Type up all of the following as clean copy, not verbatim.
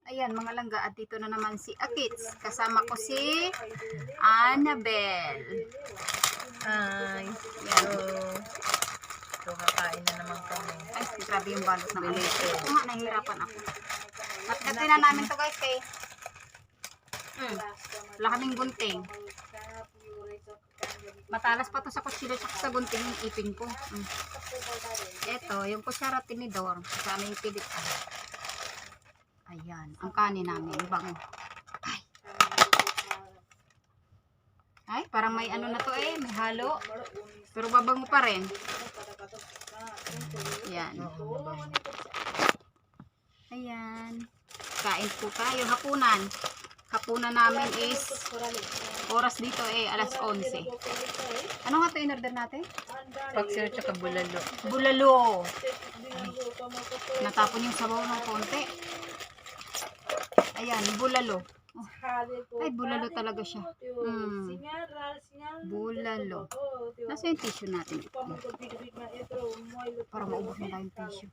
Ayan mga langga, at dito na naman si Akits. Kasama ko si Annabel. Hi. Yan. So kakain na naman kami. Ay, grabe yung balot na Belated. Ako nga, nahihirapan ako. Matkatin na namin to guys kay wala kaming gunting. Matalas pa to sa kutsilo at sa gunting yung ipin ko. Ito, yung kutsara tinidor. Sa aming pilitan. Ayan, ang kanin namin. Bango. Ay, parang may ano na to may halo. Pero babango pa rin. Ayan. Ayan. Kain po tayo. Hapunan. Hapunan namin is oras dito alas 11. Ano nga ito in-order natin? Paksiw tsaka bulalo. Bulalo. Natapon yung sabaw ng konti. Ayan, bulalo. Oh. Ay, bulalo talaga siya. Bulalo. Nasa yung tissue natin? Para maubos na tayong tissue.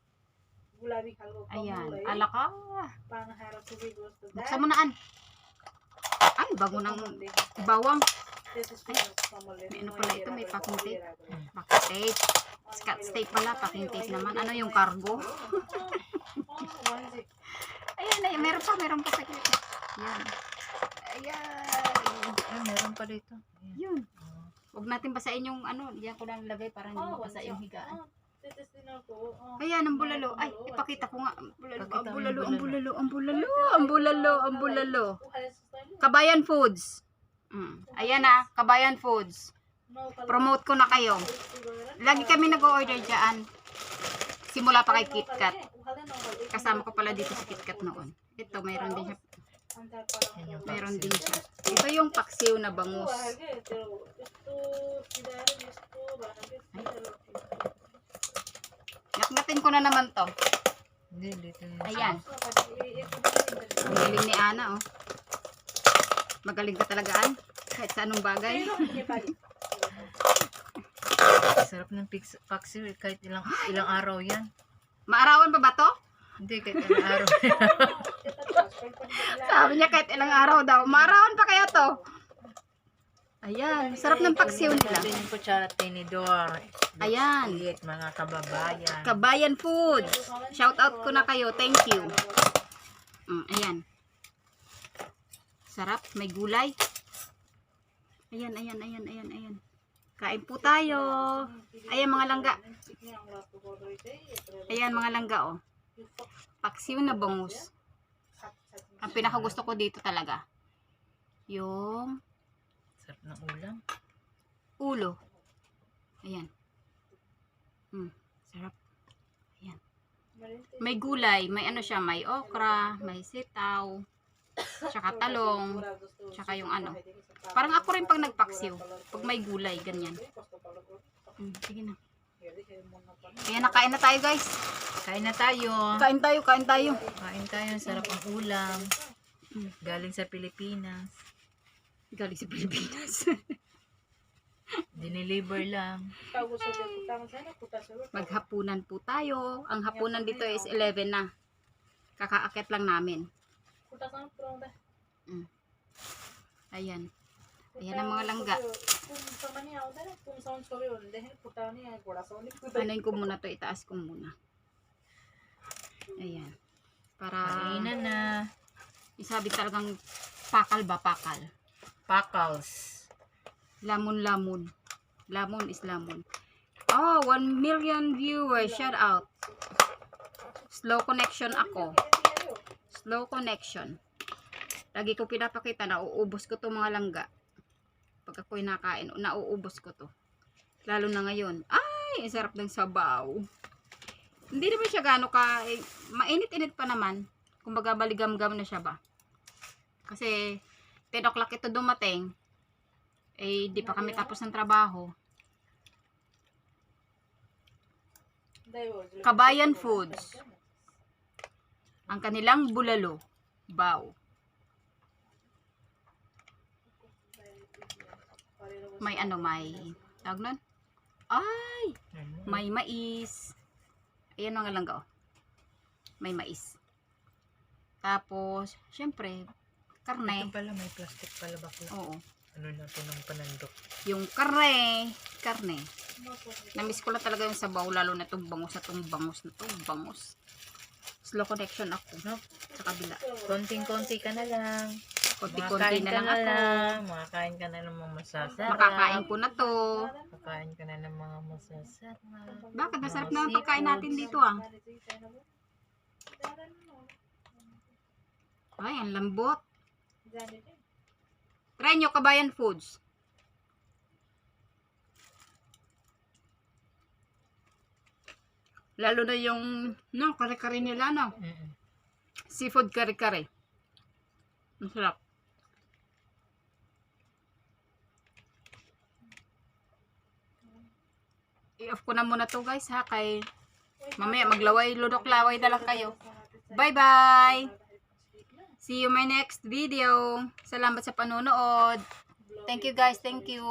Ayan, alaka. Buksan mo naan. Ay, bago ng bawang. Ay, may ano pala ito, may packing tape. Packing tape. Scotch tape pala, packing tape naman. Ano yung cargo? Ayan, meron pa sa gilid. Ayan. Ayan. Ay, meron pa dito. Yun. Huwag natin basain yung ano, diyan ko lang lagay para hindi mabasa yung higaan. Ayan, ang bulalo. Ay, ipakita ko nga. Ang bulalo. Kabayan Foods. Ayan na, Kabayan Foods. Promote ko na kayo. Lagi kami nag-order dyan. Simula pa kay KitKat. Kasama ko pala dito si KitKat noon. Ito, mayroon din siya. Meron din siya. Ito yung paksiw na bangus. Naknatin ko na naman to. Hindi, dito. Ayan. Ang galing ni Ana, oh. Magaling ka talagaan. Kahit sa anong bagay. Sarap ng paksiw kahit ilang araw yan. Maarawan pa ba to? Hindi, kahit ilang araw. Sabi niya kahit ilang araw daw. Maarawan pa kaya to? Ayan. Sarap ng paksiw nila. Ito yung kutsara tinidor. Ayan. Ulit, mga kababayan. Kabayan Foods. Shout out ko na kayo. Thank you. Ayan. Sarap. May gulay. Ayan. Kain po tayo. Ayan mga langga. Ayan mga langga, oh. Paksiw na bangus. Ang pinakagusto ko dito talaga. Yung Sarap ng ulam. ulo. Ayan. Sarap. Ayan. May gulay. May ano siya. May okra. May sitaw. Tsaka talong. Tsaka yung ano. Parang ako rin pag nagpaksiw. Pag may gulay. Ganyan. Sige na. Ayan, nakain na tayo guys. Kain na tayo. Kain tayo. Kain tayo. Sarap ang ulam. Galing sa Pilipinas. Galing sa Pilipinas. Dineliver lang. Maghapunan po tayo. Ang hapunan dito is 11 na. Kakaakyat lang namin. Ayan. Ayan ang mga langga. Anuin ko muna to. Itaas ko muna. Ayan. Para Kainan na. isabi talagang pakal ba pakal. Pakals. Lamon. Lamon is lamon. Oh, 1 million viewers. Shout out. Slow connection ako. Slow connection. Lagi ko pinapakita na uubos ko to mga langga. Pag ako'y nakain, nauubos ko to. Lalo na ngayon. Ay, sarap ng sabaw. Hindi naman siya gaano ka, mainit-init pa naman. Kumbaga baligam-gam na siya ba. Kasi 10 o'clock ito dumating. Di pa kami tapos ng trabaho. Kabayan Foods. Ang kanilang bulalo. Bao. May ano, may tawag nun? Ay! May mais. Ayan mga langga, oh. May mais. Tapos, syempre, karne. Ito pala, may plastic pala bakla. Oo. Ano na ito ng panandok? Yung karne. Namiss ko lang talaga yung sabaw, lalo na itong bangus na bangus. Slow connection ako. No? Sa kabila. Konting-konti ka na lang. Konti-konti na lang ako. Makakain ka na ng mga masasarap. Makakain ko na to. Makakain ka na ng mga masasarap. Bakit? Masarap Mga na ang pagkain natin seafoods. dito ah. Ay, ang lambot. Try nyo, Kabayan Foods. Lalo na yung, no, kare-kare nila, no? Seafood kare-kare. Masarap. I-off ko na muna to guys ha, kay mamaya maglaway, ludok-laway na lang kayo. Bye-bye! See you my next video. Salamat sa panonood. Thank you guys, thank you.